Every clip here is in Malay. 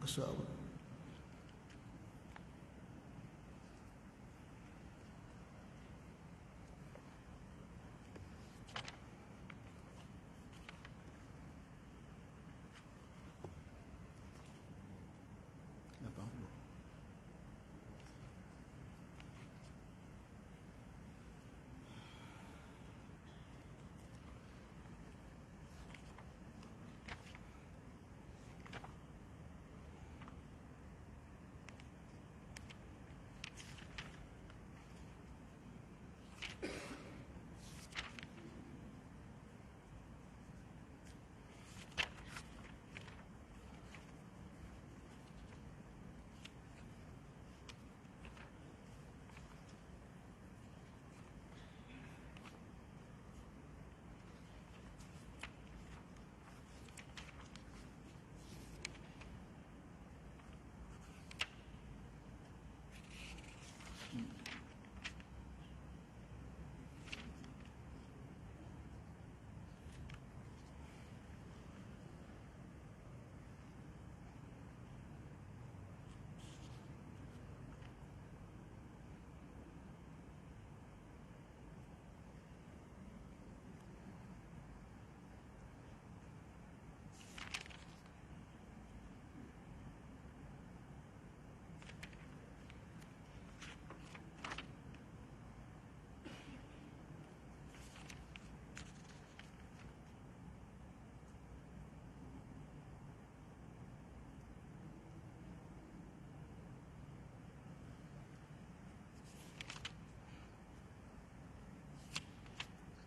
muka surat apa?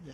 Ya.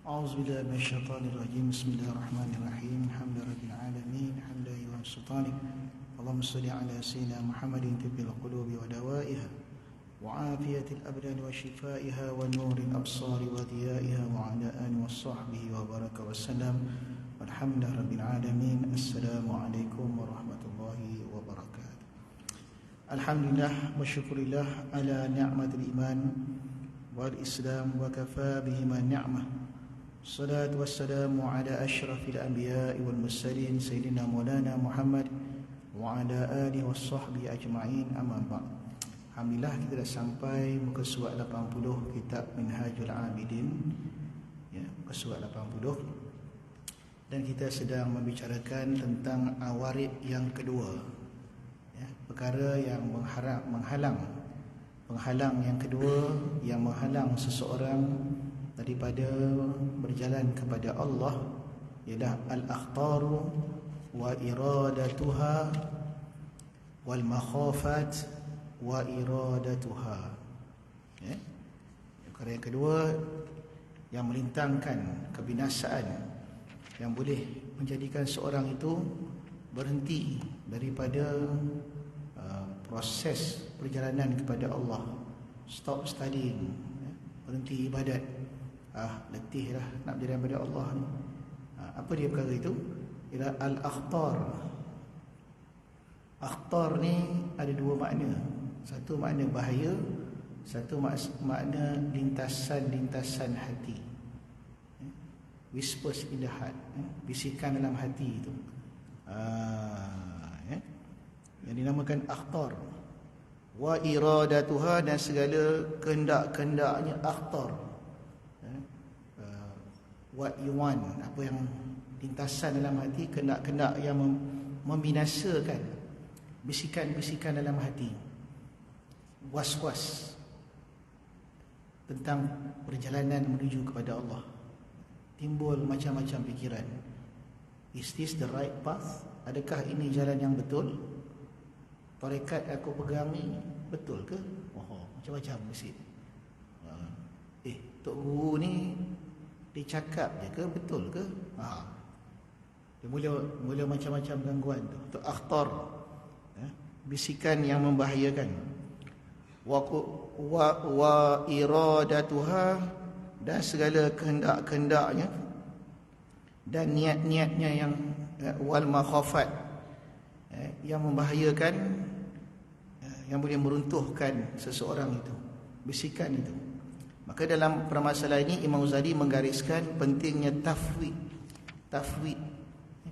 أعوذ بالله من الشيطان الرجيم بسم الله الرحمن الرحيم الحمد لله رب العالمين حمدا يوافي سلطانه اللهم صل على سيدنا محمد طب القلوب ودوائها وعافية الأبدان وشفائها ونور الأبصار وضيائها وعلى آله وصحبه وبارك وسلم والحمد لله رب العالمين السلام عليكم ورحمة الله وبركاته. الحمد لله والشكر لله على نعمة الإيمان والإسلام وكفى بهما نعمة. الصلاة والسلام على أشرف الأنبياء والمرسلين سيدنا مولانا محمد وعلى آله وصحبه أجمعين أما بعد. Alhamdulillah kita dah sampai muka surat 80 kitab Minhajul Abidin, ya, muka surat 80, dan kita sedang membicarakan tentang awarid yang kedua, ya, perkara yang menghalang yang kedua yang menghalang seseorang daripada berjalan kepada Allah, ialah al-akhtaru wa iradatuha wal makhafat wa iradatuha. Perkara yang kedua, yang melintangkan kebinasaan, yang boleh menjadikan seorang itu berhenti daripada proses perjalanan kepada Allah, stop studying, berhenti ibadat, letih lah nak berjalan kepada Allah ni. Apa dia perkara itu? Ialah al-akhtar. Akhtar ni ada dua makna. Satu makna bahaya, satu makna lintasan-lintasan hati. Whispers in the heart, bisikan dalam hati itu. Yang dinamakan akhtar. Wa iradatuha, dan segala kehendak-kehendaknya akhtar. What you want, apa yang lintasan dalam hati, kehendak-kehendak yang membinasakan, bisikan-bisikan dalam hati, was-was tentang perjalanan menuju kepada Allah. Timbul macam-macam fikiran. Is this the right path? Adakah ini jalan yang betul? Tarekat aku pegang ni betul ke? Macam-macam mesti. Tok Guru ni dia cakap je ke, betul ke? Dia mula macam-macam gangguan tu. Tok akhtar, bisikan yang membahayakan. Wa iradatuha, dan segala kehendak-kehendaknya dan niat-niatnya yang wal makhafat, yang membahayakan, yang boleh meruntuhkan seseorang itu, bisikan itu. Maka dalam permasalahan ini Imam Ghazali menggariskan pentingnya tafwid.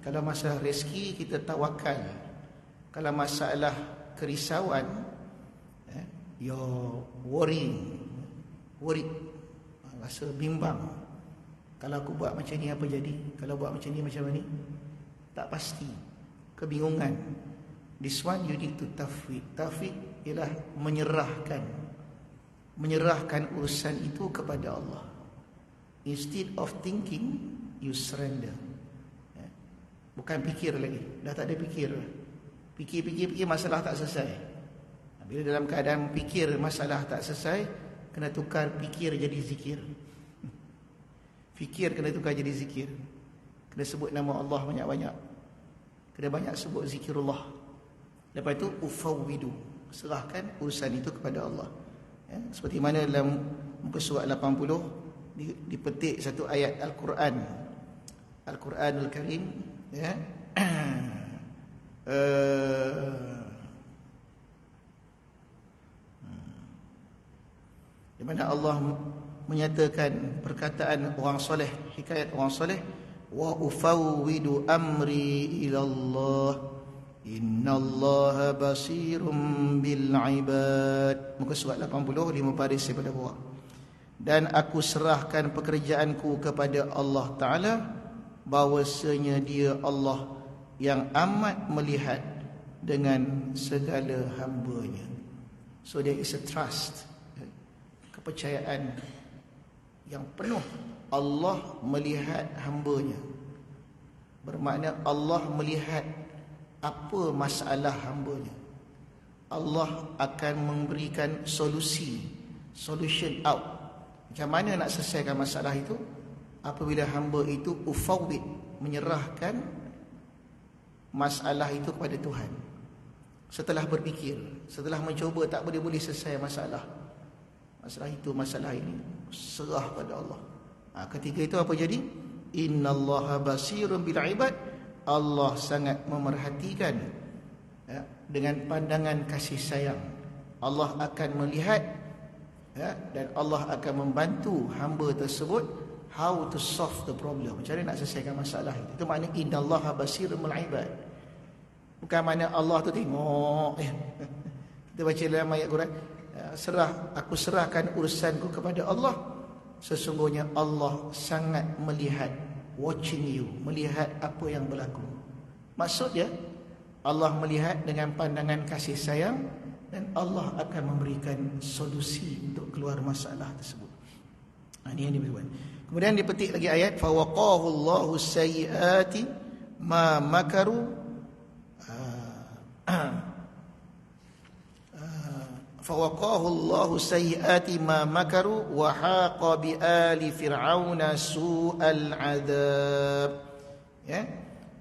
Kalau masalah rezeki, kita tawakal. Kalau masalah kerisauan, you're worried, rasa bimbang. Kalau aku buat macam ni apa jadi? Kalau buat macam ni macam ni? Tak pasti, kebingungan. This one you need to tafwid. Tafwid ialah menyerahkan urusan itu kepada Allah. Instead of thinking, you surrender. Bukan fikir lagi, dah tak ada fikir. Fikir masalah tak selesai. Bila dalam keadaan fikir masalah tak selesai, kena tukar fikir jadi zikir. Fikir kena tukar jadi zikir. Kena sebut nama Allah banyak-banyak. Kena banyak sebut zikirullah. Lepas itu ufawwidu, serahkan urusan itu kepada Allah. Seperti mana dalam muka surat 80 dipetik satu ayat Al-Quran, Al-Quranul Karim, di mana Allah menyatakan perkataan orang soleh, hikayat orang soleh, wa ufawwidu amri ilallah innallaha basirum bil ibad. Muka surat 80, 5 baris daripada bawah. Dan aku serahkan pekerjaanku kepada Allah Ta'ala, bahawasanya dia Allah yang amat melihat dengan segala hamba-Nya. So there is a trust, kepercayaan yang penuh. Allah melihat hamba-Nya, bermakna Allah melihat apa masalah hamba-Nya. Allah akan memberikan solution out. Macam mana nak selesaikan masalah itu? Apabila hamba itu ufawwid, menyerahkan masalah itu kepada Tuhan. Setelah berfikir, setelah mencuba, tak boleh selesai masalah itu, masalah ini, serah pada Allah. Ketika itu apa jadi? Innallaha basirun bil ibad. Allah sangat memerhatikan, dengan pandangan kasih sayang. Allah akan melihat, dan Allah akan membantu hamba tersebut how to solve the problem. Macam mana nak selesaikan masalah itu. Itu makna innallaha basirun bil ibad. Bukan makna Allah tu tengok. Kita baca dalam ayat Quran, aku serahkan urusanku kepada Allah. Sesungguhnya Allah sangat melihat, watching you, melihat apa yang berlaku. Maksudnya Allah melihat dengan pandangan kasih sayang, dan Allah akan memberikan solusi untuk keluar masalah tersebut. Ini yang dibuat. Kemudian dipetik lagi ayat, fawaqahu Allahu sayyiati ma makaru. fawaqahu Allahu sayyiati ma makaru wa haqa bi ali fir'auna su'al adab. Ya.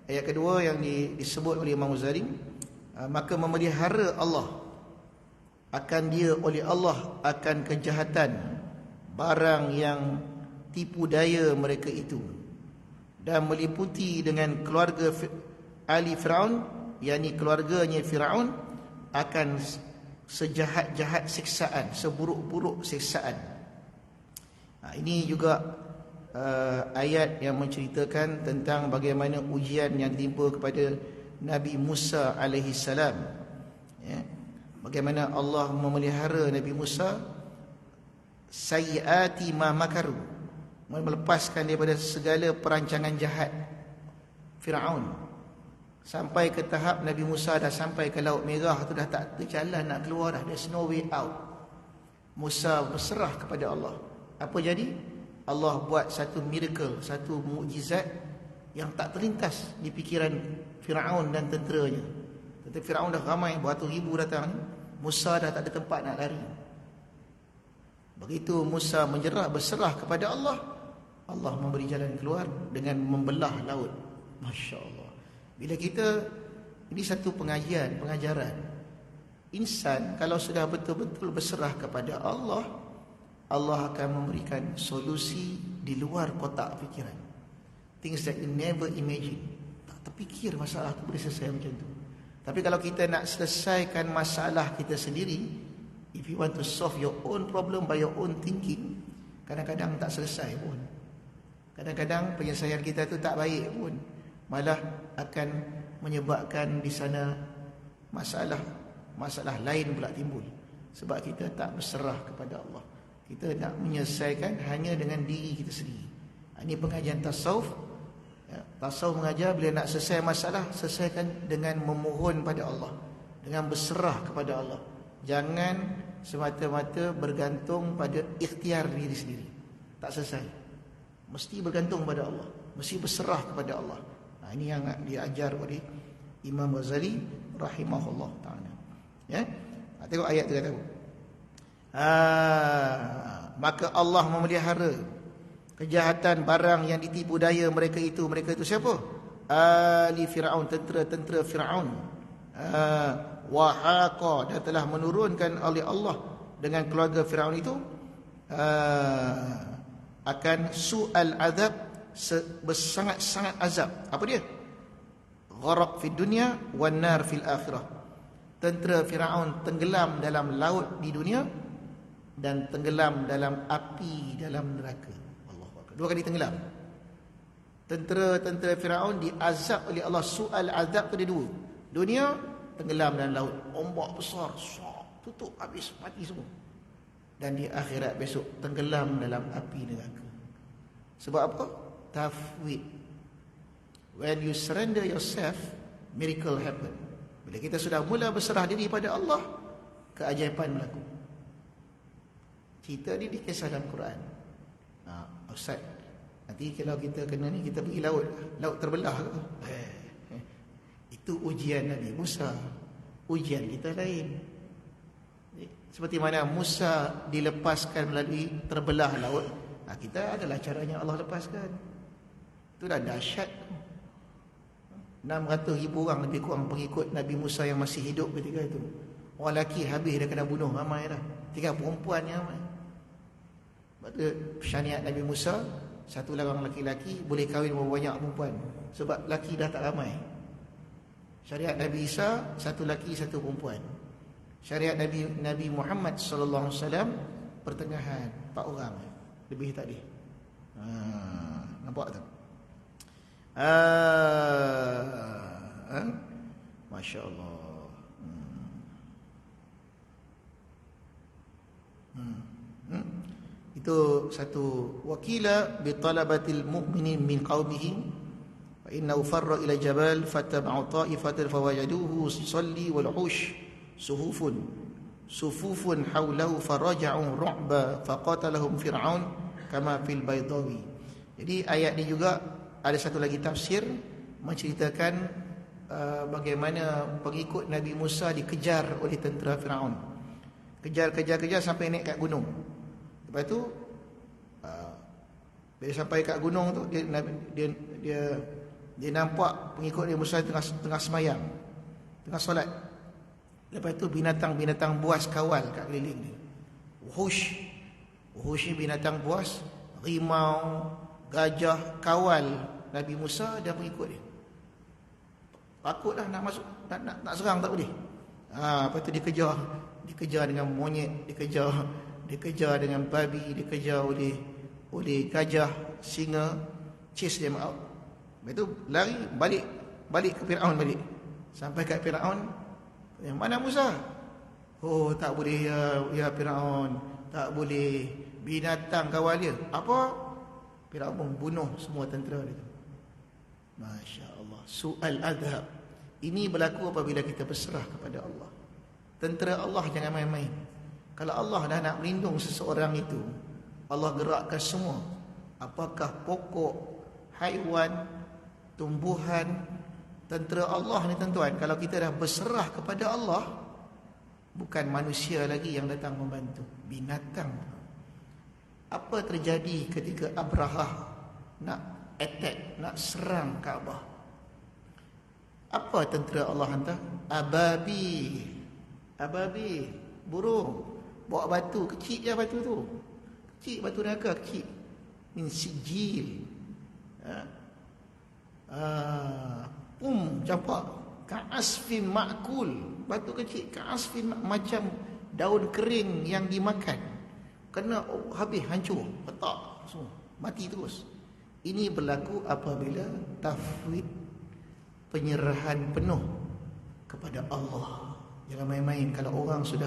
Ayat kedua yang disebut oleh Imam Ghazali, maka memelihara Allah akan dia oleh Allah akan kejahatan barang yang tipu daya mereka itu, dan meliputi dengan keluarga Ali Firaun, yakni keluarganya Firaun, akan sejahat-jahat siksaan, seburuk-buruk siksaan. Ini juga ayat yang menceritakan tentang bagaimana ujian yang ditimpa kepada Nabi Musa alaihi salam. Ya. Bagaimana Allah memelihara Nabi Musa sayyiati ma makaru, melepaskan daripada segala perancangan jahat Firaun, sampai ke tahap Nabi Musa dah sampai ke Laut Merah tu, dah tak ada jalan nak keluar dah, there's no way out. Musa berserah kepada Allah. Apa jadi? Allah buat satu miracle, satu mukjizat yang tak terlintas di fikiran Firaun dan tenteranya. Tentera Firaun dah ramai, beratus ribu datang ni, Musa dah tak ada tempat nak lari. Begitu Musa berserah kepada Allah, Allah memberi jalan keluar dengan membelah laut. Masya Allah. Bila kita, ini satu pengajaran. Insan kalau sudah betul-betul berserah kepada Allah, Allah akan memberikan solusi di luar kotak fikiran. Things that you never imagine. Tak terfikir masalah tu boleh selesai macam tu. Tapi kalau kita nak selesaikan masalah kita sendiri, if you want to solve your own problem by your own thinking, kadang-kadang tak selesai pun. Kadang-kadang penyelesaian kita tu tak baik pun, malah akan menyebabkan di sana masalah lain pula timbul. Sebab kita tak berserah kepada Allah. Kita nak menyelesaikan hanya dengan diri kita sendiri. Ini pengajian tasawuf. Ya, tasawuf mengajar bila nak selesai masalah, selesaikan dengan memohon pada Allah, dengan berserah kepada Allah. Jangan semata-mata bergantung pada ikhtiar diri sendiri. Tak selesai. Mesti bergantung pada Allah, mesti berserah kepada Allah. Ini yang diajar oleh Imam Ghazali rahimahullah ta'ala. Ya? Tengok ayat tu kata apa? Maka Allah memelihara kejahatan barang yang ditipu daya mereka itu. Mereka itu siapa? Ali Fir'aun, tentera Fir'aun. Wahaqa, dan telah menurunkan oleh Allah dengan keluarga Fir'aun itu akan su'al azab, sangat-sangat azab. Apa dia? Gharaq fid dunya wan nar fil akhirah. Tentera Fir'aun tenggelam dalam laut di dunia dan tenggelam dalam api dalam neraka. Allahu Akbar. 2 kali tenggelam. Tentera Firaun diazab oleh Allah. Soal azab tu ada 2. Dunia tenggelam dalam laut, ombak besar, tutup habis, mati semua. Dan di akhirat besok tenggelam dalam api neraka. Sebab apa? Tafwid. When you surrender yourself, miracle happen. Bila kita sudah mula berserah diri pada Allah, keajaiban berlaku. Cerita ni dikisah dalam Quran. Ustaz, nanti kalau kita kena ni, kita pergi laut terbelah ke? Itu ujian Nabi Musa. Ujian kita lain. Seperti mana Musa dilepaskan melalui terbelah laut, kita adalah caranya Allah lepaskan. Itu dah dahsyat. 600,000 orang lebih kurang pengikut Nabi Musa yang masih hidup ketika itu. Orang lelaki habis dah kena bunuh ramai dah. Tinggal perempuan yang ramai. Sebab tu syariat Nabi Musa, satu larang laki-laki boleh kahwin berapa banyak perempuan. Sebab laki dah tak ramai. Syariat Nabi Isa, satu laki satu perempuan. Syariat Nabi Muhammad sallallahu alaihi wasallam, pertengahan, 4 orang. Lebih tak ada. Nampak tak? Masya Allah. Itu satu. Wakila bi talabatil mu'minin min qaumihim fa innahu farra ila jabal fataba'u ta'ifatan fawajaduhu yusalli wal 'ush sufufun hawlahu faraja'u ru'ba faqatalahum fir'aun kama fil baydawi. Jadi ayat ni juga ada satu lagi tafsir menceritakan bagaimana pengikut Nabi Musa dikejar oleh tentera Firaun. Kejar sampai naik kat gunung. Lepas tu bila sampai kat gunung tu dia nampak pengikut Nabi Musa tengah semayang, tengah solat. Lepas tu binatang-binatang buas kawal kat keliling dia. Wuhush ni binatang buas, rimau, gajah kawal Nabi Musa dan pengikut dia. Takutlah nak masuk, nak serang tak boleh. Lepas tu dikejar dengan monyet, dikejar dengan babi, dikejar oleh gajah, singa, chase them out. Lepas tu lari balik ke Firaun balik. Sampai kat Firaun, mana Musa? Oh, tak boleh ya Firaun, tak boleh. Binatang kawal dia. Apa? Firaun membunuh semua tentera dia. Masya-Allah. Su'al adhab. Ini berlaku apabila kita berserah kepada Allah. Tentera Allah jangan main-main. Kalau Allah dah nak melindung seseorang itu, Allah gerakkan semua. Apakah pokok, haiwan, tumbuhan, tentera Allah ni tuan-tuan, kalau kita dah berserah kepada Allah, bukan manusia lagi yang datang membantu, binatang. Apa terjadi ketika Abrahah nak attack, nak serang Kaabah? Apa tentera Allah hantar? Ababil, burung. Bawa batu, kecil je batu tu. Kecil, batu neraka kecil. Min sijil. Campak. Ka'asfin ma'kul. Batu kecil, ka'asfin macam daun kering yang dimakan. Kena habis, hancur, petak semua, mati terus. Ini berlaku apabila tafwid, penyerahan penuh kepada Allah. Jangan main-main. Kalau orang sudah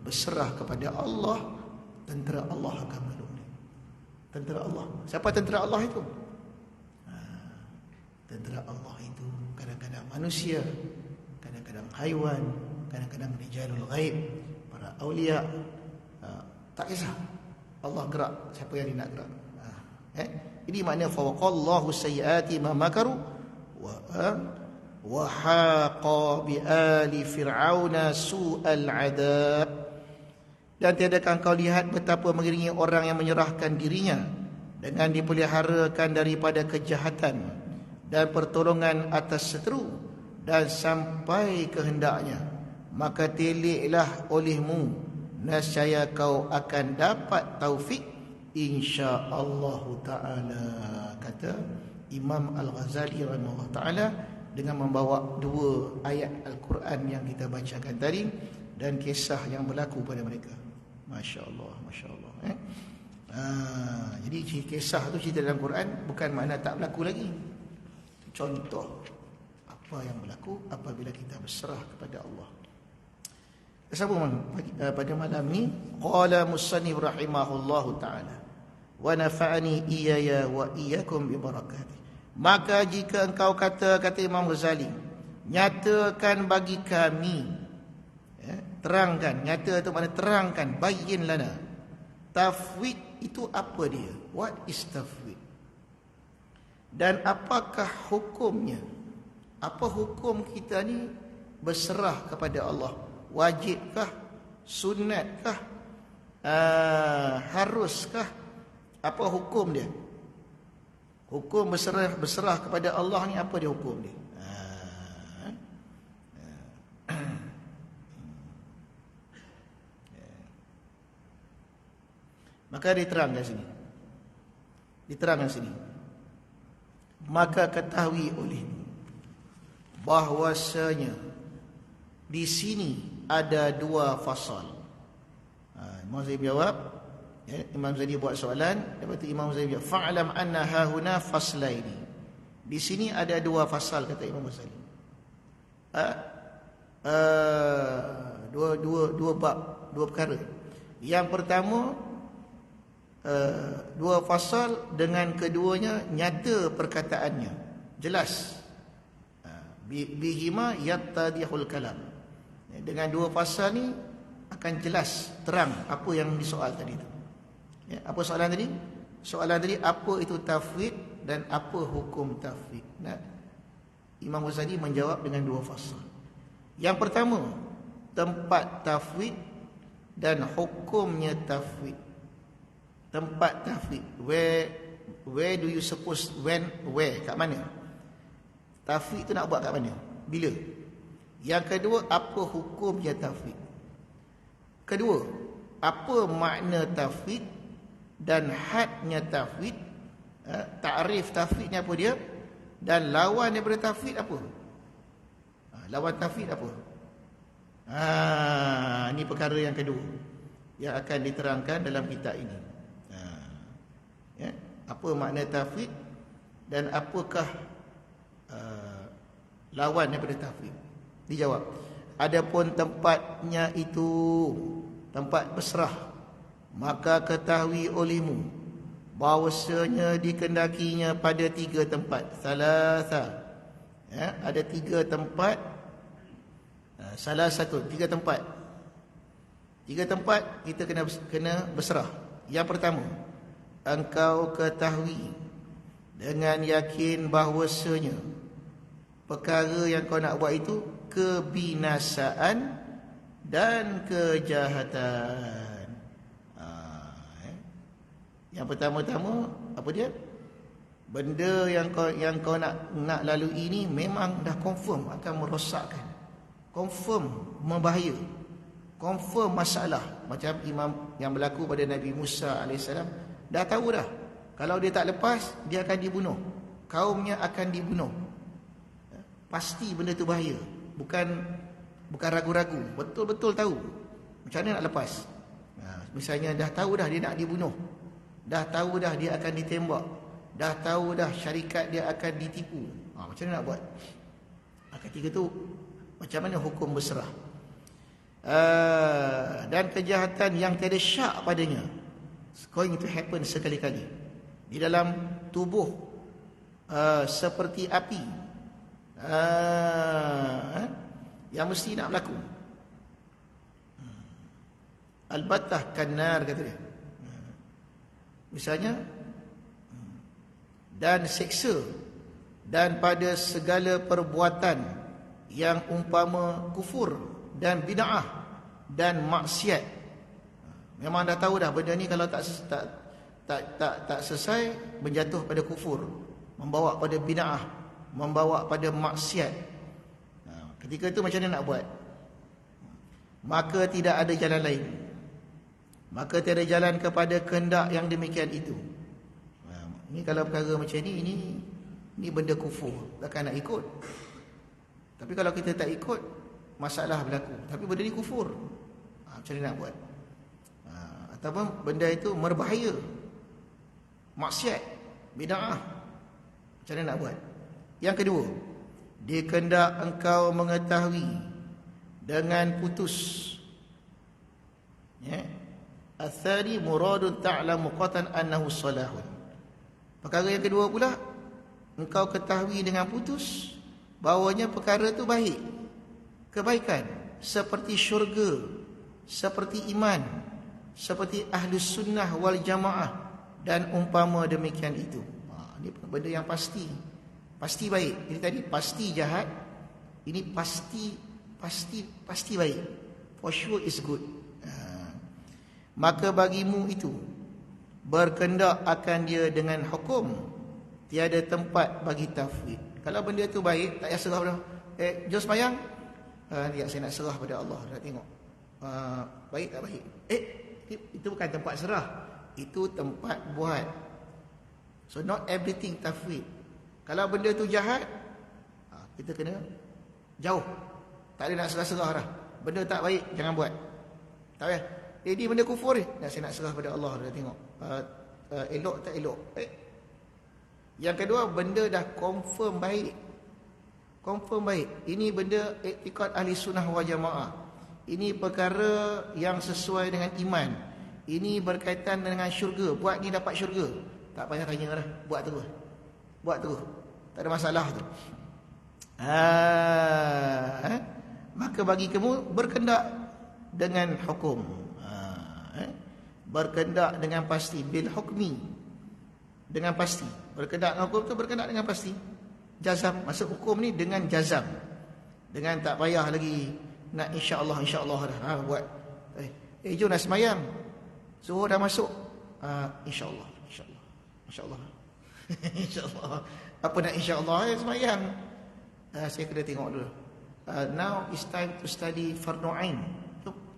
berserah kepada Allah, tentera Allah akan menolong. Tentera Allah. Siapa tentera Allah itu? Tentera Allah itu kadang-kadang manusia, kadang-kadang haiwan, kadang-kadang rijalul ghaib, para awliya. Tak kisah. Allah gerak siapa yang dia nak gerak. Ini makna fawaqallahu sayyiati ma makaru wa haqa bi ali fir'auna su'al adab. Dan tiadakah kau lihat betapa mengiringi orang yang menyerahkan dirinya dengan dipeliharakan daripada kejahatan dan pertolongan atas seteru dan sampai kehendaknya, maka teliklah olehmu, nescaya kau akan dapat taufik insya-Allah taala. Kata Imam Al-Ghazali rahimahullah taala dengan membawa dua ayat Al-Quran yang kita bacakan tadi dan kisah yang berlaku pada mereka. Masya-Allah, masya-Allah. Jadi kisah tu cerita dalam Quran bukan makna tak berlaku lagi. Contoh apa yang berlaku apabila kita berserah kepada Allah. Sambung pada malam ni, qala musannif rahimahullahu taala wa nafa'ani iyaya wa iyyakum bi barakatih. Maka jika engkau kata Imam Ghazali, nyatakan bagi kami, terangkan, nyata itu makna terangkan, bayyin lana, tafwid itu apa dia? What is tafwid? Dan apakah hukumnya? Apa hukum kita ni berserah kepada Allah? Wajibkah? Sunnatkah? Haruskah? Apa hukum dia? Hukum berserah kepada Allah ni apa dia hukum dia? Maka diterangkan sini. Maka ketahui olehmu bahwasanya di sini ada dua fasal. Imam Zaid jawab, Imam Zaid buat soalan, lepas tu Imam Zaid jawab, fa'lam anna hahuna faslaini. Di sini ada dua fasal, kata Imam Zaid. Dua bab, dua perkara. Yang pertama, dua fasal dengan keduanya nyata perkataannya, jelas. Bihima yattadihul kalam. Dengan dua fasal ni akan jelas, terang apa yang disoal tadi tu. Apa soalan tadi? Soalan tadi apa itu tafwid dan apa hukum tafwid. Imam Ghazali menjawab dengan dua fasal. Yang pertama, tempat tafwid dan hukumnya tafwid. Tempat tafwid, where do you suppose, where, kat mana? Tafwid tu nak buat kat mana? Bila? Yang kedua, apa hukumnya tafwid? Kedua, apa makna tafwid dan hadnya tafwid? Takrif tafwidnya apa dia? Dan lawan daripada tafwid apa? Lawan tafwid apa? Ini perkara yang kedua yang akan diterangkan dalam kitab ini. Apa makna tafwid dan apakah lawan daripada tafwid? Dijawab, adapun tempatnya itu tempat berserah, maka ketahui olehmu bahawasanya dikendakinya pada 3 tempat. Salasa, ada 3 tempat. Salah satu 3 tempat. 3 tempat kita kena berserah. Yang pertama, engkau ketahui dengan yakin bahawasanya perkara yang kau nak buat itu kebinasaan dan kejahatan. Yang pertama-tama apa dia? Benda yang kau nak lalui ini memang dah confirm akan merosakkan, confirm membahaya, confirm masalah. Macam imam yang berlaku pada Nabi Musa AS, dah tahu dah, kalau dia tak lepas dia akan dibunuh, kaumnya akan dibunuh. Pasti benda tu bahaya, bukan ragu-ragu, betul-betul tahu. Macam mana nak lepas? Misalnya dah tahu dah dia nak dibunuh, dah tahu dah dia akan ditembak, dah tahu dah syarikat dia akan ditipu. Macam mana nak buat? Ketika tu macam mana hukum berserah? Dan kejahatan yang tiada syak padanya, going to happen sekali-kali di dalam tubuh, seperti api, yang mesti nak berlaku. Albatah kanar, kata dia. Misalnya, dan seksa, dan pada segala perbuatan yang umpama kufur dan bid'ah dan maksiat. Memang dah tahu dah benda ni kalau tak selesai menjatuh pada kufur, membawa pada bid'ah, membawa pada maksiat. Ketika itu macam mana nak buat? Maka tidak ada jalan lain, maka tiada jalan kepada kehendak yang demikian itu. Ini kalau perkara macam ni benda kufur, takkan nak ikut. Tapi kalau kita tak ikut, masalah berlaku. Tapi benda ni kufur, macam mana nak buat? Ataupun benda itu berbahaya, maksiat, bid'ah, macam mana nak buat? Yang kedua, dikehendak engkau mengetahui dengan putus. Athari muradun ta'lamu qatan annahu salahun. Perkara yang kedua pula, engkau ketahui dengan putus bahawanya perkara itu baik, kebaikan, seperti syurga, seperti iman, seperti ahlus sunnah wal jamaah, dan umpama demikian itu. Ini benda yang pasti baik. Jadi tadi pasti jahat, ini pasti baik. For sure is good. Maka bagimu itu berkendak akan dia dengan hukum, tiada tempat bagi tafwid. Kalau benda tu baik, tak payah serah pada jom sembahyang, saya nak serah pada Allah, nak tengok baik tak baik. Itu bukan tempat serah, itu tempat buat. So not everything tafwid. Kalau benda tu jahat, kita kena jauh, tak ada nak serah-serah dah. Benda tak baik, jangan buat. Tak payah. Ini benda kufur ni, saya nak serah pada Allah, dah tengok elok tak elok. Yang kedua, benda dah confirm baik. Ini benda iktikad ahli sunnah wal jamaah. Ini perkara yang sesuai dengan iman. Ini berkaitan dengan syurga. Buat ni dapat syurga. Tak payah tanya dah, buat terus. Tak ada masalah tu. Maka bagi kamu berkendak dengan hukum, berkendak dengan pasti, bil hukmi, dengan pasti. Berkendak dengan hukum tu berkendak dengan pasti. Jazam, masuk hukum ni dengan jazam, dengan tak payah lagi nak insya-Allah dah buat. jom nak semayang. Zuhur dah masuk. InsyaAllah. InsyaAllah. InsyaAllah. Apa nak insyaAllah? Semayang. Saya kena tengok dulu. Now it's time to study Fardu Ain.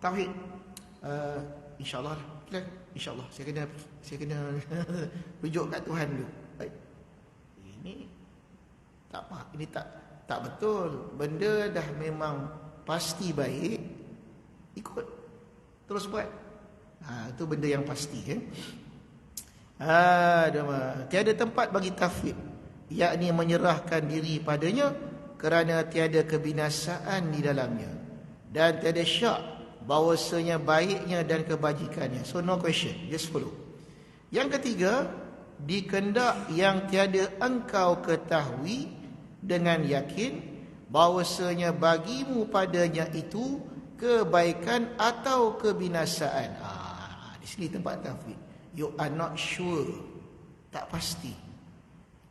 Tauhid. InsyaAllah lah. InsyaAllah. Saya kena rujuk kat Tuhan dulu. Baik. Ini tak apa. Ini tak betul. Benda dah memang pasti baik, ikut. Terus buat. Itu benda yang pasti. Tiada tempat bagi tafwid, yakni menyerahkan diri padanya, kerana tiada kebinasaan di dalamnya, dan tiada syak bahawasanya baiknya dan kebajikannya. So no question, just follow. Yang ketiga, dikendak yang tiada engkau ketahui dengan yakin bahawasanya bagimu padanya itu kebaikan atau kebinasaan. Di sini tempat tafwid. You are not sure, tak pasti.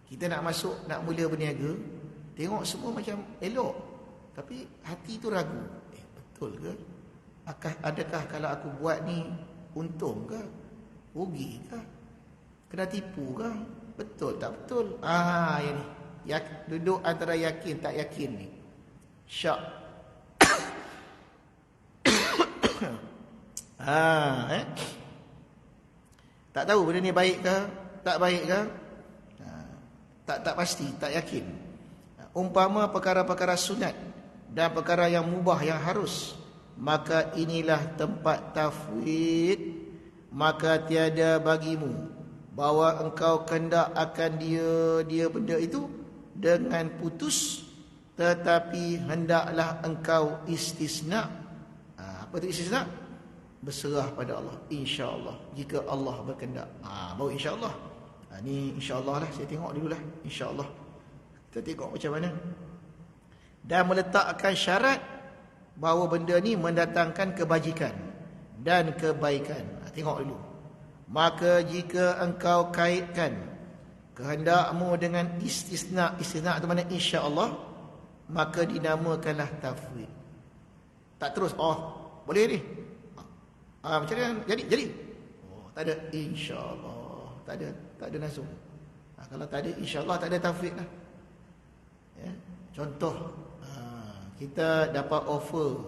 Kita nak masuk, nak mula berniaga, tengok semua macam elok, tapi hati tu ragu. Betul ke? Adakah kalau aku buat ni untung ke? Rugi ke? Kena tipu ke? Betul tak betul? Yang ni. Duduk antara yakin tak yakin ni. Syak. Tak tahu benda ni baik ke, tak baik ke? Tak pasti, tak yakin. Umpama perkara-perkara sunat dan perkara yang mubah yang harus, maka inilah tempat tafwid. Maka tiada bagimu bahawa engkau kendak akan dia benda itu dengan putus, tetapi hendaklah engkau istisna. Apa itu istisna? Berserah pada Allah, insya-Allah, jika Allah berkehendak. Baru insya-Allah. Ni insya-Allah lah, saya tengok dululah, insya-Allah. Kita tengok macam mana. Dan meletakkan syarat bahawa benda ni mendatangkan kebajikan dan kebaikan. Tengok dulu. Maka jika engkau kaitkan kehendakmu dengan istisna itu mana insya-Allah, maka dinamakanlah tafwid. Tak terus, boleh ni. Macam mana? Jadi. Tak ada insya-Allah, tak ada nasum. Kalau tak ada insya-Allah, tak ada tafwid lah. Contoh, kita dapat offer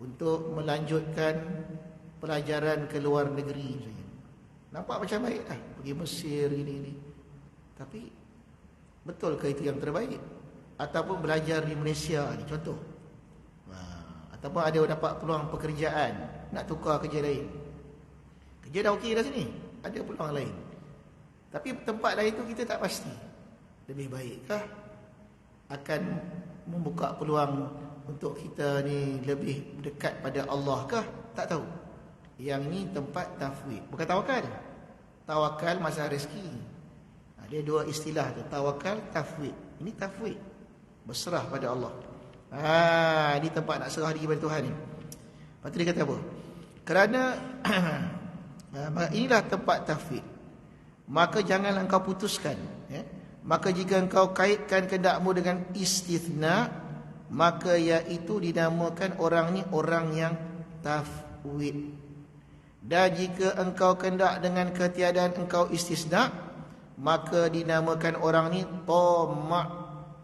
untuk melanjutkan pelajaran ke luar negeri misalnya. Nampak macam baik lah, pergi Mesir ini. Tapi betul ke itu yang terbaik? Ataupun belajar di Malaysia ni contoh. Ataupun ada dapat peluang pekerjaan, nak tukar kerja lain. Kerja dah okey dah sini, ada peluang lain. Tapi tempat lain tu kita tak pasti. Lebih baikkah akan membuka peluang untuk kita ni lebih dekat pada Allah kah? Tak tahu. Yang ni tempat tafwid. Bukan tawakal. Tawakal masalah rezeki. Dia dua istilah tu, tawakal, tafwid. Ini tafwid, berserah pada Allah. Ini tempat nak serah diri pada Tuhan ni. Lepas tu dia kata apa? Kerana inilah tempat tafwid, maka janganlah engkau putuskan. Maka jika engkau kaitkan kehendakmu dengan istithna, maka iaitu dinamakan orang ni orang yang tafwid. Dan jika engkau kehendak dengan ketiadaan engkau istisna, maka dinamakan orang ni tamak,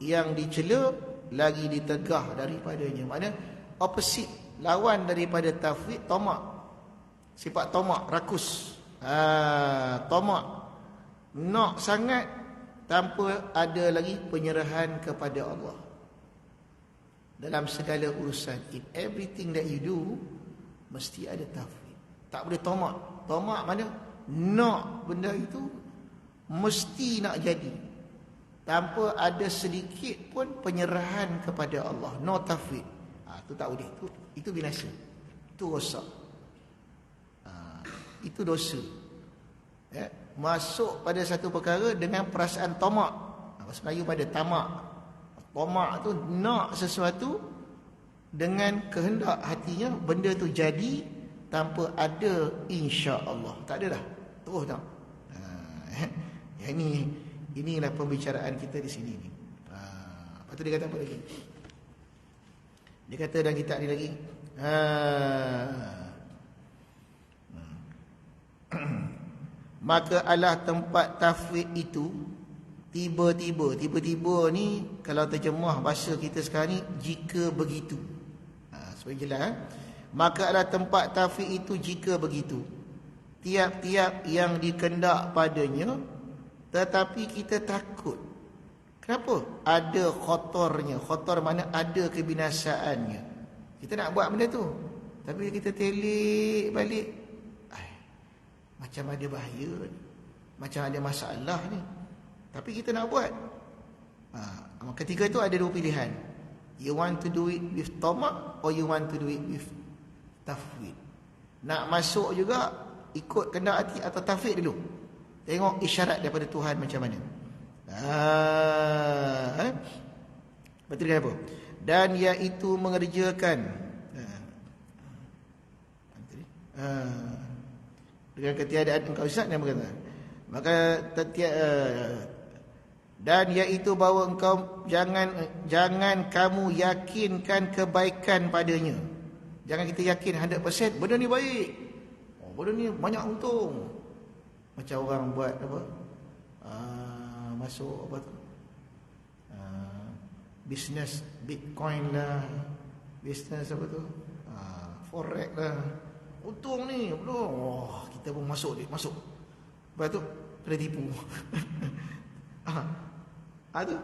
yang dicela lagi ditegah daripadanya. Maknanya opposite, lawan daripada tafwid, tamak. Sifat tamak, rakus. Tamak, nak sangat tanpa ada lagi penyerahan kepada Allah dalam segala urusan. In everything that you do, mesti ada tafwid. Tak boleh tamak. Tamak mana? Nak benda itu mesti nak jadi, tanpa ada sedikit pun penyerahan kepada Allah. No tafwid. Itu tak boleh. Itu binasa. Itu rosak. Itu dosa. Masuk pada satu perkara dengan perasaan tamak. Bahasa Melayu pada tamak. Tamak tu nak sesuatu dengan kehendak hatinya, benda tu jadi tanpa ada insya-Allah. Tak ada dah. Terus tak. Inilah pembicaraan kita di sini ni. Lepas tu dia kata apa lagi? Dia kata dalam kitab ni lagi, maka adalah tempat tafwid itu tiba-tiba ni kalau terjemah bahasa kita sekarang ni, jika begitu. Supaya jelas, maka adalah tempat tafwid itu jika begitu, tiap-tiap yang dikendak padanya, tetapi kita takut. Kenapa? Ada khotornya. Khotor mana ada kebinasaannya. Kita nak buat benda tu, tapi kita telik balik, macam ada bahaya ni, macam ada masalah ni, tapi kita nak buat. Ketika itu ada dua pilihan. You want to do it with tamak, or you want to do it with tafwid. Nak masuk juga ikut kehendak hati atau tafwid dulu. Tengok isyarat daripada Tuhan macam mana. Betul kan apa? Dan iaitu mengerjakan dengan ketiadaan engkau Ustaz, yang berkata, maka dan iaitu bahawa engkau jangan kamu yakinkan kebaikan padanya. Jangan kita yakin 100% benda ni baik, benda ni banyak untung. Macam orang buat apa, masuk apa tu, bisnes Bitcoin lah, bisnes apa tu, forex lah, untung ni belum, kita pun masuk. Lepas tu kena tipu. Tu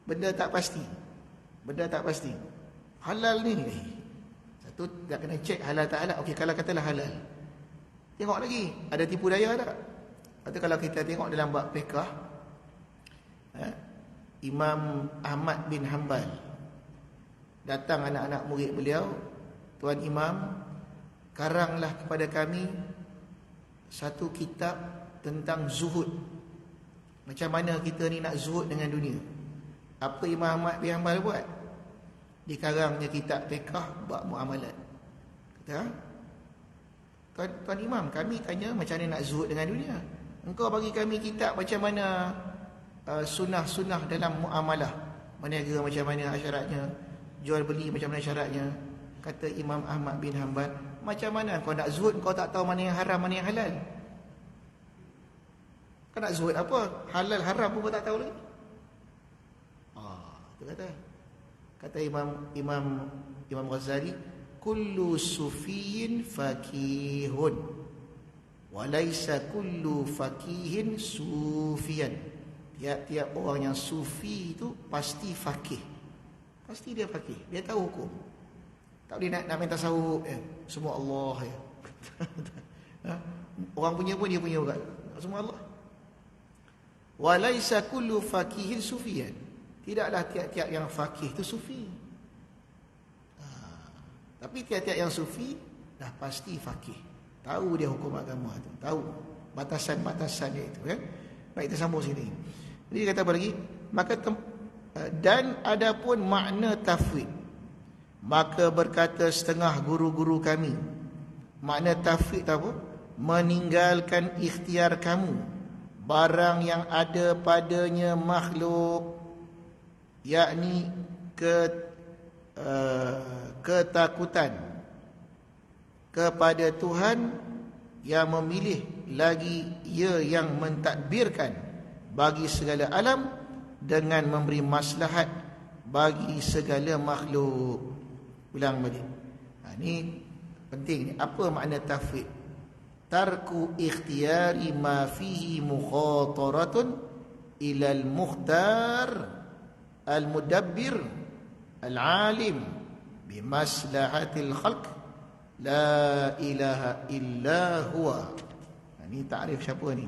benda tak pasti. Halal ni, satu tak kena cek halal tak halal. Okey, kalau katalah halal, tengok lagi ada tipu daya tak. Atau kalau kita tengok dalam bab fiqh, Imam Ahmad bin Hanbal, datang anak-anak murid beliau, Tuan Imam, karanglah kepada kami satu kitab tentang zuhud. Macam mana kita ni nak zuhud dengan dunia. Apa Imam Ahmad bin Hanbal buat? Dikarangnya kitab fiqh bab muamalat. Kata, Tuan Imam, kami tanya macam mana nak zuhud dengan dunia. Engkau bagi kami kitab macam mana sunnah-sunnah dalam muamalah, berniaga macam mana syaratnya, jual beli macam mana syaratnya. Kata Imam Ahmad bin Hanbal, macam mana kau nak zuhud, kau tak tahu mana yang haram, mana yang halal? Kau nak zuhud apa? Halal haram pun kau tak tahu lagi. Itu kata Imam Ghazali, kullu sufiyin fakihun wa laisa kullu fakihin sufiyan. Tiap-tiap orang yang sufi itu pasti fakih. Pasti dia fakih, dia tahu hukum. Tak boleh nak main tasawuf semua Allah ya. Orang punya pun dia punya juga, semua Allah. Wa laisa kullu fakihin sufiyan. Tidaklah tiap-tiap yang fakih itu sufi. Tapi tiap-tiap yang sufi dah pasti fakih. Tahu dia hukum agama tu, tahu batasan-batasan dia itu, kan? Baik, kita sambung sini. Jadi kata apa lagi? Maka dan adapun makna tafwid, maka berkata setengah guru-guru kami, makna tafwid apa? Meninggalkan ikhtiar kamu barang yang ada padanya makhluk, yakni ketakutan kepada Tuhan yang memilih lagi ia yang mentadbirkan bagi segala alam dengan memberi maslahat bagi segala makhluk. Ulang balik. Ini penting ni. Apa makna tafwid? Tarku ikhtiyari ma fihi mukhataratun ila al-mukhtar al-mudabbir al-alim bimaslahatil khalq la ilaha illa huwa. Ini takrif siapa ni?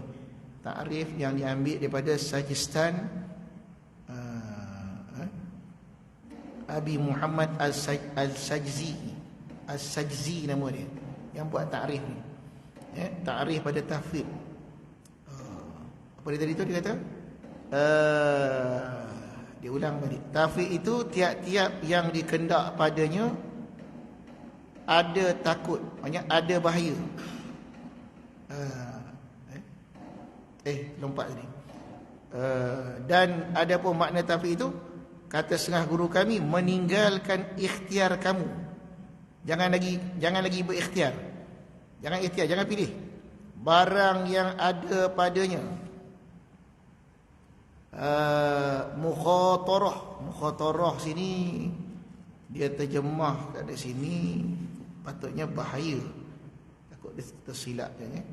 Takrif yang diambil daripada Sajistan Abi Muhammad Al-Sajzi. Al-Sajzi nama dia, yang buat takrif ni. Takrif pada tafwid. Apa dia tadi tu dia kata? Dia ulang balik. Tafwid itu tiap-tiap yang dikendak padanya ada takut, maksudnya ada bahaya. Lompat tadi. Dan ada pun makna tafwid itu, kata setengah guru kami, meninggalkan ikhtiar kamu. Jangan lagi berikhtiar. Jangan ikhtiar, jangan pilih. barang yang ada padanya. Mukhatarah sini dia terjemah kat sini patutnya bahaya. Takut dia tersilap je ya.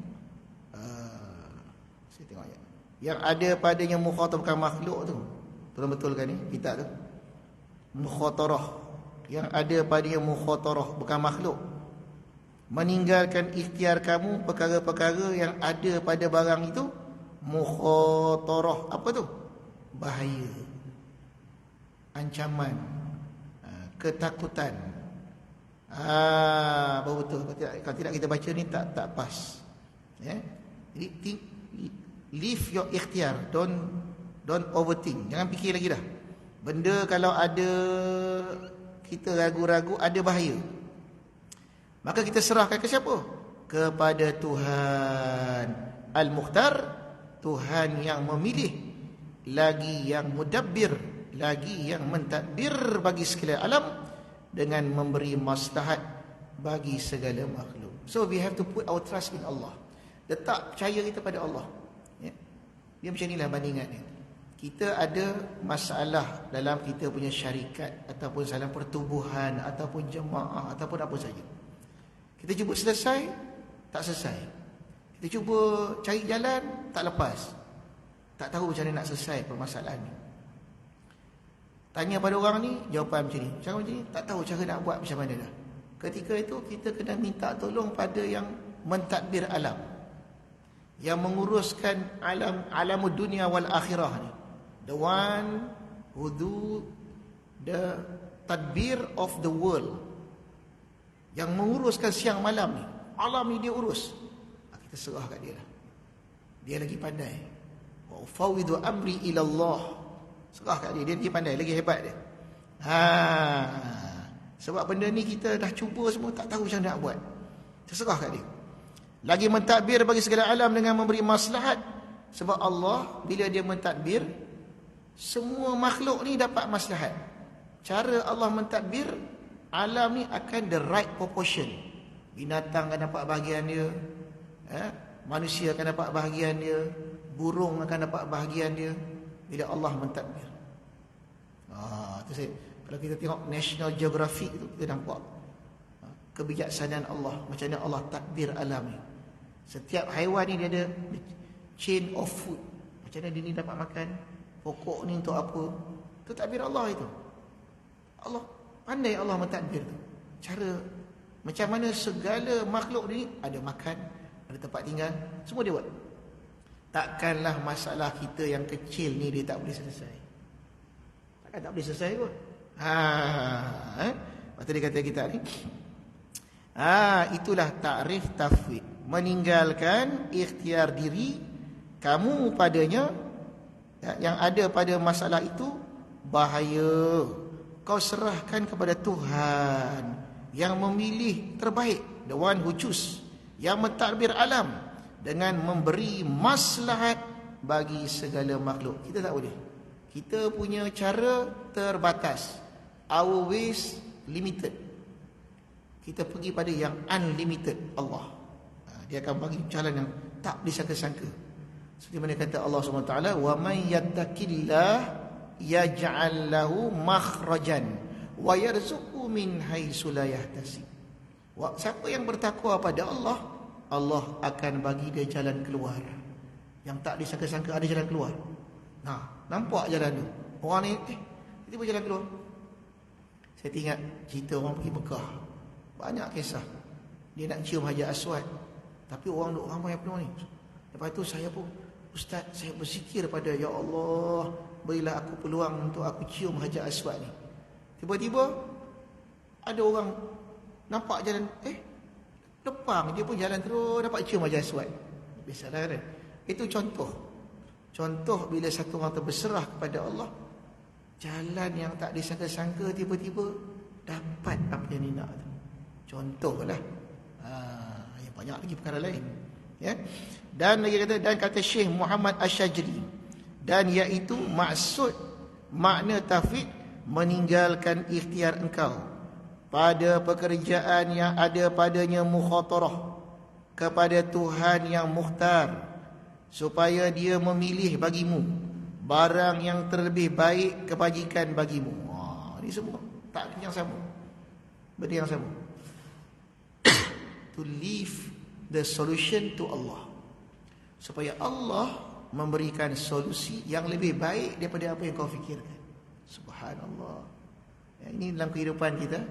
Saya tengok ya. Yang ada padanya mukhatarah bukan makhluk tu. Betul kan ni kitab tu? Mukhatarah. Yang ada padanya mukhatarah bukan makhluk. Meninggalkan ikhtiar kamu perkara-perkara yang ada pada barang itu. Mukhatarah apa tu? Bahaya, ancaman, ketakutan. Betul. Kalau tidak kita baca ni tak pas. Ya. Jadi leave your ikhtiar, don't overthink. Jangan fikir lagi dah. Benda kalau ada kita ragu-ragu ada bahaya. Maka kita serahkan ke siapa? Kepada Tuhan Al-Mukhtar, Tuhan yang memilih, lagi yang mudabbir, lagi yang mentadbir bagi segala alam dengan memberi maslahat bagi segala makhluk. So we have to put our trust in Allah. Letak percaya kita pada Allah. Ya. Dia macam inilah bandingannya. Kita ada masalah dalam kita punya syarikat ataupun dalam pertubuhan ataupun jemaah ataupun apa saja. Kita cuba selesai, tak selesai. Kita cuba cari jalan, tak lepas. Tak tahu macam mana nak selesai permasalahan ni. Tanya pada orang ni, jawapan macam ni. Macam ni, tak tahu cara nak buat macam mana dah. Ketika itu, kita kena minta tolong pada yang mentadbir alam. Yang menguruskan alamud dunia wal akhirah ni. The one who do the tadbir of the world. Yang menguruskan siang malam ni. Alam ni dia urus. Kita serah kat dia lah. Dia lagi pandai. Wa fawidu amri ila Allah. Serah kat dia. Dia lagi pandai, lagi hebat dia. Sebab benda ni kita dah cuba semua, tak tahu macam nak buat. Terserah kat dia. Lagi mentadbir bagi segala alam dengan memberi maslahat. Sebab Allah bila dia mentadbir, semua makhluk ni dapat maslahat. Cara Allah mentadbir, alam ni akan the right proportion. Binatang akan dapat bahagian dia, manusia akan dapat bahagian dia, burung akan dapat bahagian dia bila Allah mentadbir. Kalau kita tengok National Geographic itu, kita nampak kebijaksanaan Allah, macam mana Allah takdir alam ni. Setiap haiwan ni dia ada chain of food. Macam mana dia ni dapat makan, pokok ni untuk apa. Itu takdir Allah itu. Allah pandai Allah mentadbir tu. Cara macam mana segala makhluk ni ada makan, ada tempat tinggal, semua dia buat. Takkanlah masalah kita yang kecil ni dia tak boleh selesai. Takkan tak boleh selesai kot. Lepas tu dia kata kita ni, itulah takrif tafwid. Meninggalkan ikhtiar diri kamu padanya, yang ada pada masalah itu bahaya. Kau serahkan kepada Tuhan yang memilih terbaik, the one who choose, yang mentadbir alam dengan memberi maslahat bagi segala makhluk. Kita tak boleh. Kita punya cara terbatas. Our ways limited. Kita pergi pada yang unlimited, Allah. Dia akan bagi jalan yang tak disangka-sangka. Seperti mana kata Allah SWT, wa man yattaqillah yaj'al lahu makhrajan wa yarzuqhu min haitsu la yahtasib. Siapa yang bertakwa pada Allah, Allah akan bagi dia jalan keluar yang tak disangka-sangka. Ada jalan keluar. Nampak jalan tu. Orang ni tiba-tiba jalan keluar. Saya ingat cerita orang pergi Mekah. Banyak kisah. Dia nak cium Hajar Aswad, tapi orang duk ramai penuh ni. Lepas tu saya pun, Ustaz, saya berzikir pada Ya Allah, berilah aku peluang untuk aku cium Hajar Aswad ni. Tiba-tiba ada orang nampak jalan, lepang, dia pun jalan terus dapat cium Hajar Aswad. Biasalah kan. Itu contoh bila satu orang terberserah kepada Allah, jalan yang tak disangka-sangka tiba-tiba dapat apa yang dia nak tu. Contohlah. Banyak lagi perkara lain, ya. Dan lagi kata Syekh Muhammad Asyajri, dan iaitu maksud makna tafwid, meninggalkan ikhtiar engkau pada pekerjaan yang ada padanya mukhatarah, kepada Tuhan yang mukhtar, supaya dia memilih bagimu barang yang terlebih baik kebajikan bagimu. Ini semua takdir yang sama, benda yang sama. To leave the solution to Allah, supaya Allah memberikan solusi yang lebih baik daripada apa yang kau fikirkan. Subhanallah. Ini dalam kehidupan kita,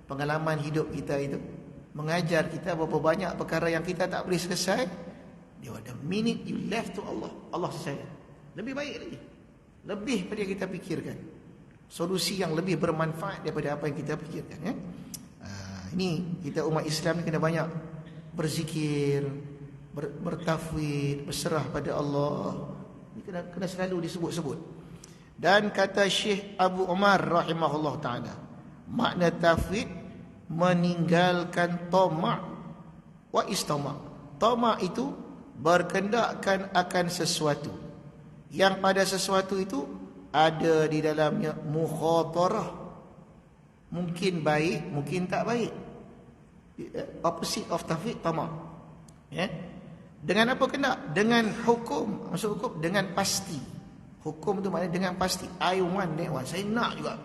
pengalaman hidup kita itu mengajar kita berapa banyak perkara yang kita tak boleh selesai. The minute you left to Allah, Allah selesai. Lebih baik lagi, lebih pada yang kita pikirkan, solusi yang lebih bermanfaat daripada apa yang kita pikirkan, ya? Ini kita umat Islam ni kena banyak berzikir, bertafwid, berserah pada Allah. Ini kena selalu disebut-sebut. Dan kata Syekh Abu Umar rahimahullah ta'ala, makna tafwid meninggalkan tamak wa istamak. Tamak itu berkendakkan akan sesuatu yang pada sesuatu itu ada di dalamnya mukhatarah, mungkin baik, mungkin tak baik. Opposite of tafwid, tamak, ya. Dengan apa kena? Dengan hukum. Maksud hukum dengan pasti. Hukum tu maknanya dengan pasti. I want that one, saya nak juga.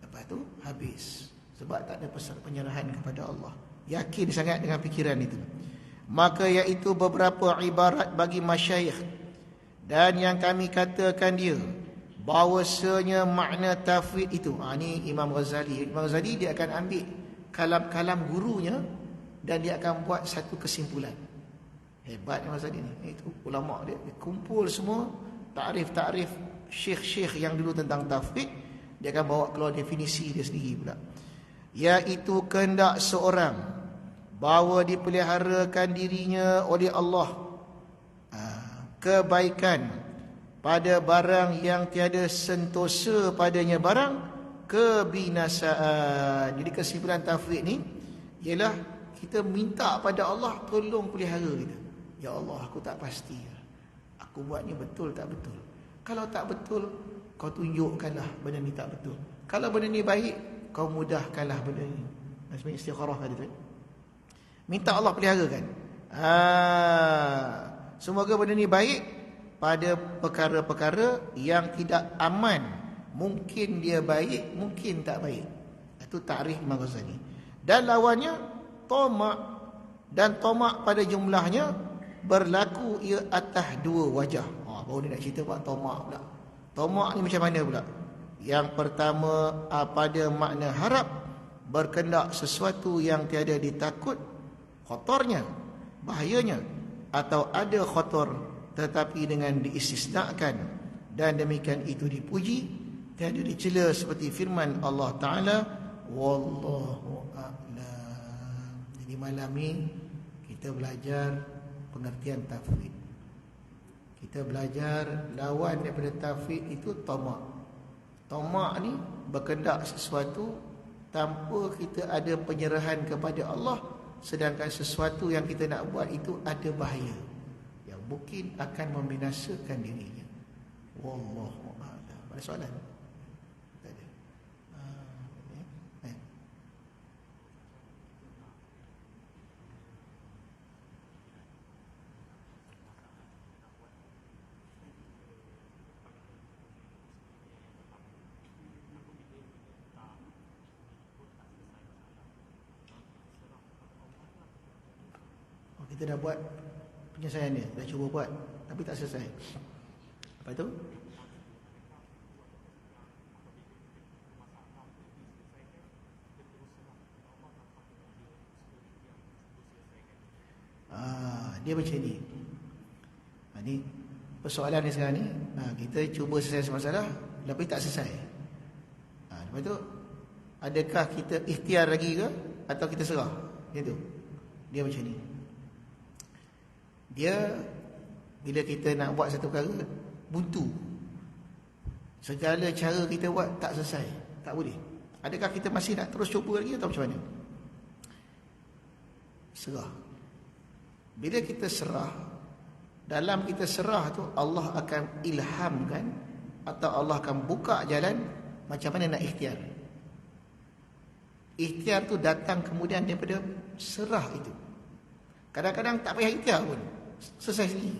Lepas tu habis, sebab tak ada penyerahan kepada Allah. Yakin sangat dengan fikiran itu. Maka iaitu beberapa ibarat bagi masyayikh, dan yang kami katakan dia bahawasanya makna tafwid itu, ini Imam Ghazali. Imam Ghazali dia akan ambil kalam-kalam gurunya dan dia akan buat satu kesimpulan. Hebat Imam Ghazali ni. Itu ulama dia kumpul semua takrif-takrif syekh-syekh yang dulu tentang tafwid, dia akan bawa keluar definisi dia sendiri pula. Iaitu kehendak seorang bahawa dipeliharakan dirinya oleh Allah kebaikan pada barang yang tiada sentosa padanya barang kebinasaan. Jadi kesimpulan tafwid ni ialah kita minta pada Allah tolong pelihara kita. Ya Allah, aku tak pasti, aku buatnya betul tak betul. Kalau tak betul, kau tunjukkanlah benda ni tak betul. Kalau benda ni baik, kau mudahkanlah benda ni. Macam istikharah tadi tu. Minta Allah peliharakan. Semoga benda ni baik pada perkara-perkara yang tidak aman. Mungkin dia baik, mungkin tak baik. Itu takrif Imam Ghazali. Dan lawannya tamak, dan tamak pada jumlahnya berlaku ia atas dua wajah. Baru dia nak cerita buat tamak pula. Tamak ni macam mana pula? Yang pertama pada makna harap, berkendak sesuatu yang tiada ditakut khatarnya, bahayanya, atau ada khatar tetapi dengan diistisnakan, dan demikian itu dipuji, tiada dicela, seperti firman Allah Ta'ala, wallahu a'lam. Jadi malam ni kita belajar pengertian tafwid. Kita belajar lawan daripada tafwid itu tamak. Tamak ni berkendak sesuatu tanpa kita ada penyerahan kepada Allah, sedangkan sesuatu yang kita nak buat itu ada bahaya yang mungkin akan membinasakan dirinya. Wallahu a'lam. Ada soalan? Tak ada. Kita dah buat penyelesaian dia, dah cuba buat tapi tak selesai. Apa itu? Dia macam ni. Ni persoalan ni sekarang ni, kita cuba selesai masalah tapi tak selesai. Lepas tu adakah kita ikhtiar lagi ke atau kita serah? Gitu. Dia macam ni. Dia bila kita nak buat satu perkara buntu, segala cara kita buat tak selesai, tak boleh. Adakah kita masih nak terus cuba lagi atau macam mana? Serah. Bila kita serah, dalam kita serah tu Allah akan ilhamkan atau Allah akan buka jalan macam mana nak ikhtiar. Ikhtiar tu datang kemudian daripada serah itu. Kadang-kadang tak payah ikhtiar pun, selesai sendiri.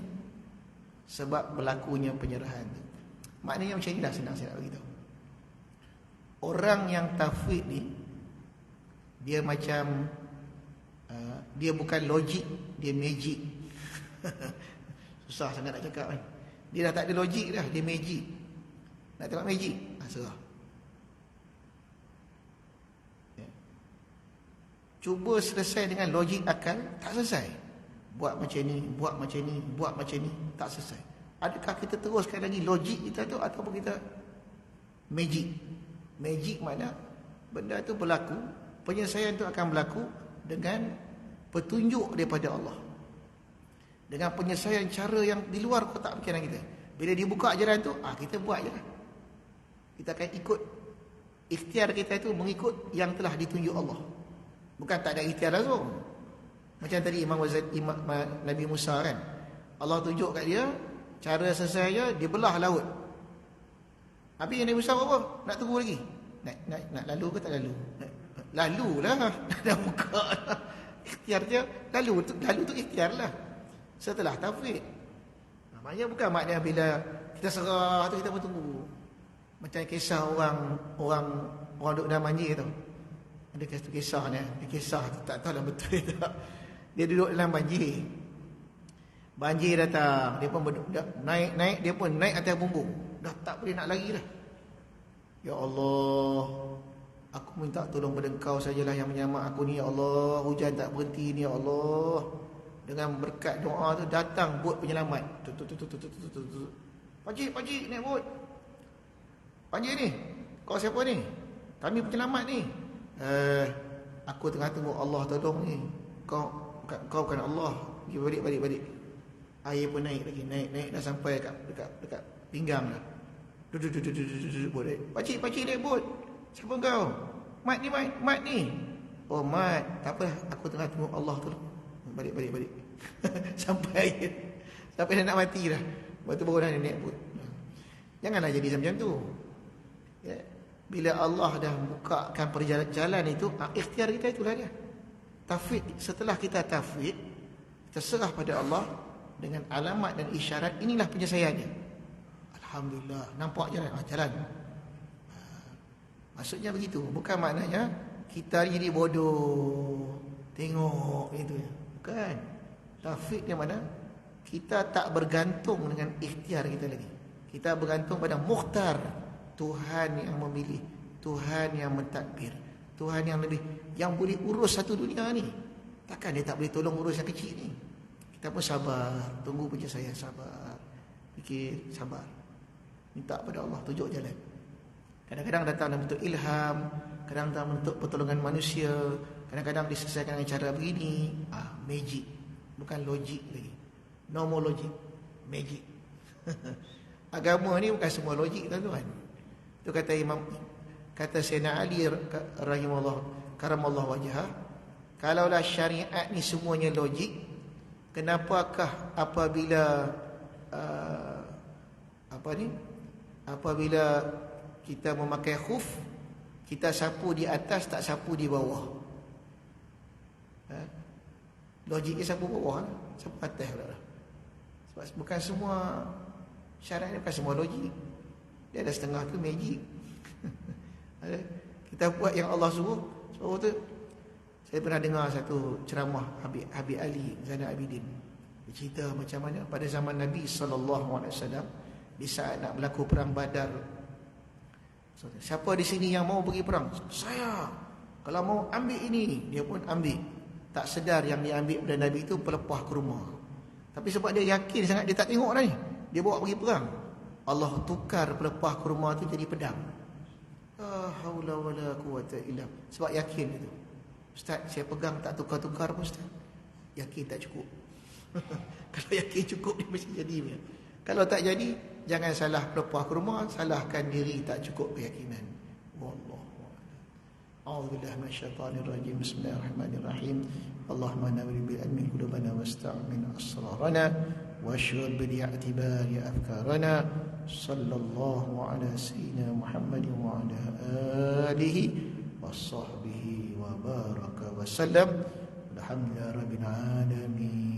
Sebab berlakunya penyerahan tu. Maknanya macam inilah senang saya nak beritahu. Orang yang tafwid ni, dia macam dia bukan logik, dia magic. Susah sangat nak cakap kan. Dia dah tak ada logik dah, dia magic. Nak tengok magic? Serah. Cuba selesai dengan logik akal, tak selesai. Buat macam ni, buat macam ni, buat macam ni, tak selesai. Adakah kita teruskan lagi logik kita tu, ataupun kita magic? Magic mana? Benda tu berlaku, penyelesaian tu akan berlaku dengan petunjuk daripada Allah, dengan penyelesaian cara yang di luar kotak fikiran kita. Bila dia buka jalan tu, kita buat je lah. Kita akan ikut. Ikhtiar kita itu mengikut yang telah ditunjuk Allah. Bukan tak ada ikhtiar langsung. Macam tadi Imam Nabi Musa kan, Allah tunjuk kat dia cara selesainya, dia belah laut. Habis Nabi Musa buat apa? Nak tunggu lagi. Nak lalu ke tak lalu? Lalulah. Dah buka lah. Ikhtiar dia lalu tu ikhtiar lah. Setelah tafwid. Maknanya bukan maknanya bila kita serah tu kita pun tunggu. Macam kisah orang duduk dalam banjir tu. Ada kisah ni, kisah tu tak tahu lah betul tak. Dia duduk dalam banjir. Banjir datang, dia pun naik, dia pun naik atas bumbung. Dah tak boleh nak lari dah. Ya Allah, aku minta tolong pada Engkau sajalah yang menyelamat aku ni, ya Allah. Hujan tak berhenti ni, ya Allah. Dengan berkat doa tu datang bot penyelamat. Pakcik, naik bot. Pakcik ni, kau siapa ni? Kami penyelamat ni. Aku tengah tunggu Allah tolong ni. Kau bukan Allah. Pergi balik. Air pun naik lagi, naik dah sampai dekat pinggang dah. Bot. Pakcik naik bot. Siapa kau? Mat ni. Oh Mat, tak apa, aku tengah tunggu Allah tolong. Balik. Sampai dah nak mati dah. Lepas tu baru dah naik bot. Janganlah jadi macam tu. Ya. Bila Allah dah bukakan perjalanan itu, ikhtiar kita itulah dia. Tafwid. Setelah kita tafwid, kita serah pada Allah dengan alamat dan isyarat, inilah penyelesaiannya. Alhamdulillah, nampak jalan. Maksudnya begitu. Bukan maknanya kita jadi bodoh, tengok itu. Bukan. Tafwid yang mana kita tak bergantung dengan ikhtiar kita lagi. Kita bergantung pada mukhtar, Tuhan yang memilih, Tuhan yang mentadbir, Tuhan yang boleh urus satu dunia ni. Takkan dia tak boleh tolong urus yang kecil ni. Kita pun sabar, tunggu penyelesaian, sabar, fikir, sabar, minta pada Allah tunjuk jalan. Kadang-kadang datang dalam bentuk ilham, kadang-kadang dalam bentuk pertolongan manusia, kadang-kadang diselesaikan dengan cara begini. Magic, bukan logik lagi. No more logik, magic. Agama ni bukan semua logik, tuan-tuan. Itu kata Sayyidina Ali rahimahullah karamallahu wajhah, kalaulah syariat ni semuanya logik, kenapakah apabila kita memakai khuf, kita sapu di atas, tak sapu di bawah? Logiknya sapu bawah, sapu atas lah. Sebab bukan semua syarat ni, bukan semua logik. Dia ada setengah tu magic. Kita buat yang Allah suruh. Sebab tu saya pernah dengar satu ceramah Habib Ali Zainal Abidin. Dia cerita macam mana pada zaman Nabi SAW, di saat nak berlaku perang Badar. Siapa di sini yang mau pergi perang? Saya. Kalau mau ambil ini, dia pun ambil. Tak sedar yang dia ambil pada Nabi itu pelepah kurma. Tapi sebab dia yakin sangat, dia tak tengok dah ni, dia bawa pergi perang. Allah tukar pelepah kurma tu jadi pedang. La haula wala quwata illa. Sebab yakin itu. Ustaz, saya pegang tak tukar-tukar pun Ustaz. Yakin tak cukup. Kalau yakin cukup, dia mesti jadi. Kalau tak jadi, jangan salah pelepah kurma, salahkan diri tak cukup keyakinan. Wallahu a'udzubillahi minasyaitanir rajim. Bismillahirrahmanirrahim. Allahumma nawwir bil ilmi qulubana wasta'min asrarana washrud bil i'tibari afkarana. Sallallahu ala sayyidina Muhammad wa ala alihi wa sahbihi wa baraka wa sallam. La والحمد لله رب العالمين.